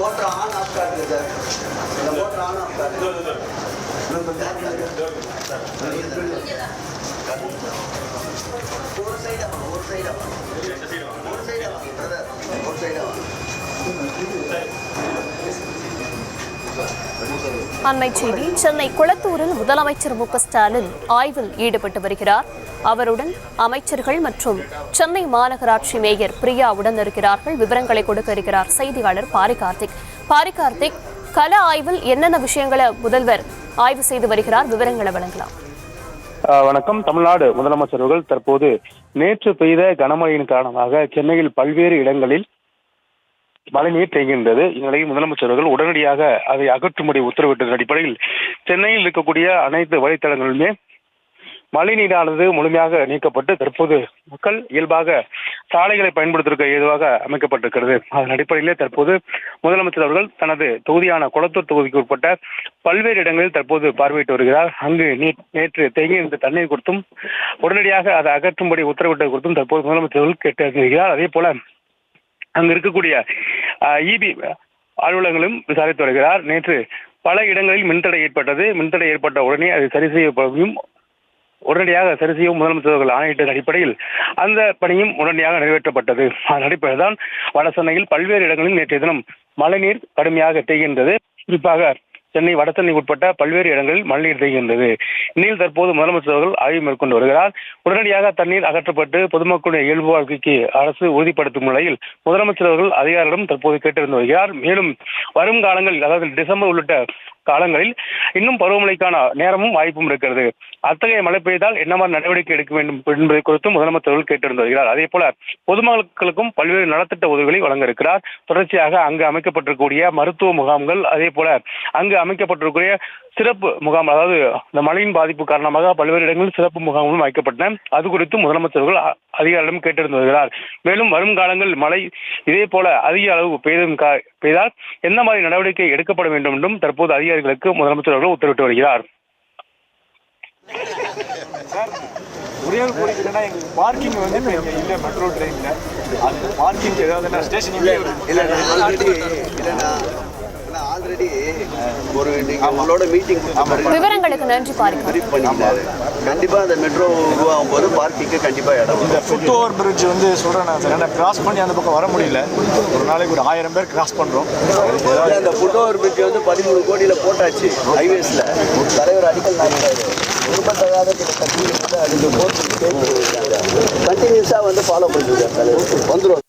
Motor on off காட்டுங்க sir. இந்த motor on off காட்டுங்க. ஒரு சைடா அண்மை செய்தி. சென்னை குளத்தூரில் முதலமைச்சர் மு.க.ஸ்டாலின் ஆய்வில் ஈடுபட்டு வருகிறார். அவருடன் அமைச்சர்கள் மற்றும் சென்னை மாநகராட்சி மேயர் பிரியா உடன் இருக்கிறார்கள். விவரங்களை கொடுக்க இருக்கிறார் செய்தியாளர் பாரிகார்த்திக். கள ஆய்வில் என்னென்ன விஷயங்களை முதல்வர் ஆய்வு செய்து வருகிறார்? விவரங்களை வழங்கலாம். வணக்கம். தமிழ்நாடு முதலமைச்சர்கள் தற்போது நேற்று பெய்த கனமழையின் காரணமாக சென்னையில் பல்வேறு இடங்களில் மழைநீர் தேங்குகின்றது. இந்நிலையில் முதலமைச்சர்கள் உடனடியாக அதை அகற்றும்படி உத்தரவிட்டதன் அடிப்படையில் சென்னையில் இருக்கக்கூடிய அனைத்து வழித்தடங்களிலுமே மழைநீரானது முழுமையாக நீக்கப்பட்டு தற்போது மக்கள் இயல்பாக சாலைகளை பயன்படுத்துவதற்கு ஏதுவாக அமைக்கப்பட்டிருக்கிறது. அதன் அடிப்படையிலே தற்போது முதலமைச்சர் அவர்கள் தனது தொகுதியான குளத்தூர் தொகுதிக்கு உட்பட்ட பல்வேறு இடங்களில் தற்போது பார்வையிட்டு வருகிறார். அங்கு நேற்று தேங்கி இருந்த தண்ணீர் குறித்தும் உடனடியாக அதை அகற்றும்படி உத்தரவிட்டது குறித்தும் தற்போது முதலமைச்சர்கள் கேட்டறிகிறார். அதே போல அங்கு இருக்கக்கூடிய இபி அலுவலகங்களும் விசாரித்து வருகிறார். நேற்று பல இடங்களில் மின்தடை ஏற்பட்டது. மின்தடை ஏற்பட்ட உடனே அது சரி செய்யப்படும் உடனடியாக சரி செய்யவும் முதலமைச்சர்கள் ஆணையிட்ட அடிப்படையில் அந்த பணியும் உடனடியாக நிறைவேற்றப்பட்டது. அதன் அடிப்படையில் தான் வட சென்னையில் பல்வேறு இடங்களில் நேற்றைய தினம் மழைநீர் கடுமையாக தேய்கின்றது. குறிப்பாக சென்னை வடசென்னை உட்பட்ட பல்வேறு இடங்களில் மழைநீர் தேய்கின்றது. இந்நிலையில் தற்போது முதலமைச்சர்கள் ஆய்வு மேற்கொண்டு வருகிறார். உடனடியாக தண்ணீர் அகற்றப்பட்டு பொதுமக்களுடைய இயல்பு வாழ்க்கைக்கு அரசு உறுதிப்படுத்தும் நிலையில் முதலமைச்சர் அவர்கள் அதிகாரிகளிடம் தற்போது கேட்டறிந்து வருகிறார். மேலும் வரும் காலங்களில், அதாவது டிசம்பர் உள்ளிட்ட காலங்களில் இன்னும் பருவமழைக்கான நேரமும் வாய்ப்பும் இருக்கிறது. அத்தகைய மழை பெய்தால் என்ன மாதிரி நடவடிக்கை எடுக்க வேண்டும் என்பதை குறித்தும் முதலமைச்சர்கள் கேட்டறிந்து வருகிறார். அதே போல பொதுமக்களுக்கும் பல்வேறு நலத்திட்ட உதவிகளை வழங்க இருக்கிறார். தொடர்ச்சியாக அங்கு அமைக்கப்பட்டிருக்கக்கூடிய மருத்துவ முகாம்கள், அதே போல அங்கு அமைக்கப்பட்டிருக்கூடிய சிறப்பு முகாம், அதாவது இந்த மழையின் பாதிப்பு காரணமாக பல்வேறு இடங்களில் சிறப்பு முகாம்களும் வைக்கப்பட்டன. அது குறித்து முதலமைச்சர்கள் அதிகாரிகளிடம் கேட்டறிந்து வருகிறார். மேலும் வரும் காலங்களில் மழை இதே போல அதிக அளவு பெய்தால் எந்த மாதிரி நடவடிக்கை எடுக்கப்பட வேண்டும் என்றும் தற்போது அதிகாரிகளுக்கு முதலமைச்சர்கள் உத்தரவிட்டு வருகிறார். ஒரே ஒரு கோரிக்கை என்னன்னா, எங்களுக்கு பார்க்கிங் வந்து இல்லை மெட்ரோ ட்ரெயினில் அந்த பார்க்கிங் ஏதாவது ஸ்டேஷன் ஆல்ரெடி ஒரு அவங்களோட மீட்டிங் விவரங்களுக்கு நன்றி பண்ணிட்டாரு. கண்டிப்பா அந்த மெட்ரோ உருவாகும் போது பார்க்கிங்க்கு கண்டிப்பா இடம். இந்த ஃபுட் ஓவர் பிரிட்ஜ் வந்து சொல்றேன் சார், ஏன்னா கிராஸ் பண்ணி அந்த பக்கம் வர முடியல. ஒரு நாளைக்கு ஒரு 1000 பேர் கிராஸ் பண்றோம். அந்த ஃபுட் ஓவர் பிரிட்ஜ் வந்து 13 கோடியில போட்டாச்சு ஹைவேஸ்ல. தலைவர் அடிக்கல் நாட்டினாரு. விரும்பத்தகாத கண்டினியூஸா வந்து ஃபாலோ பண்ணிருக்காரு தலைவர். வந்துடும்.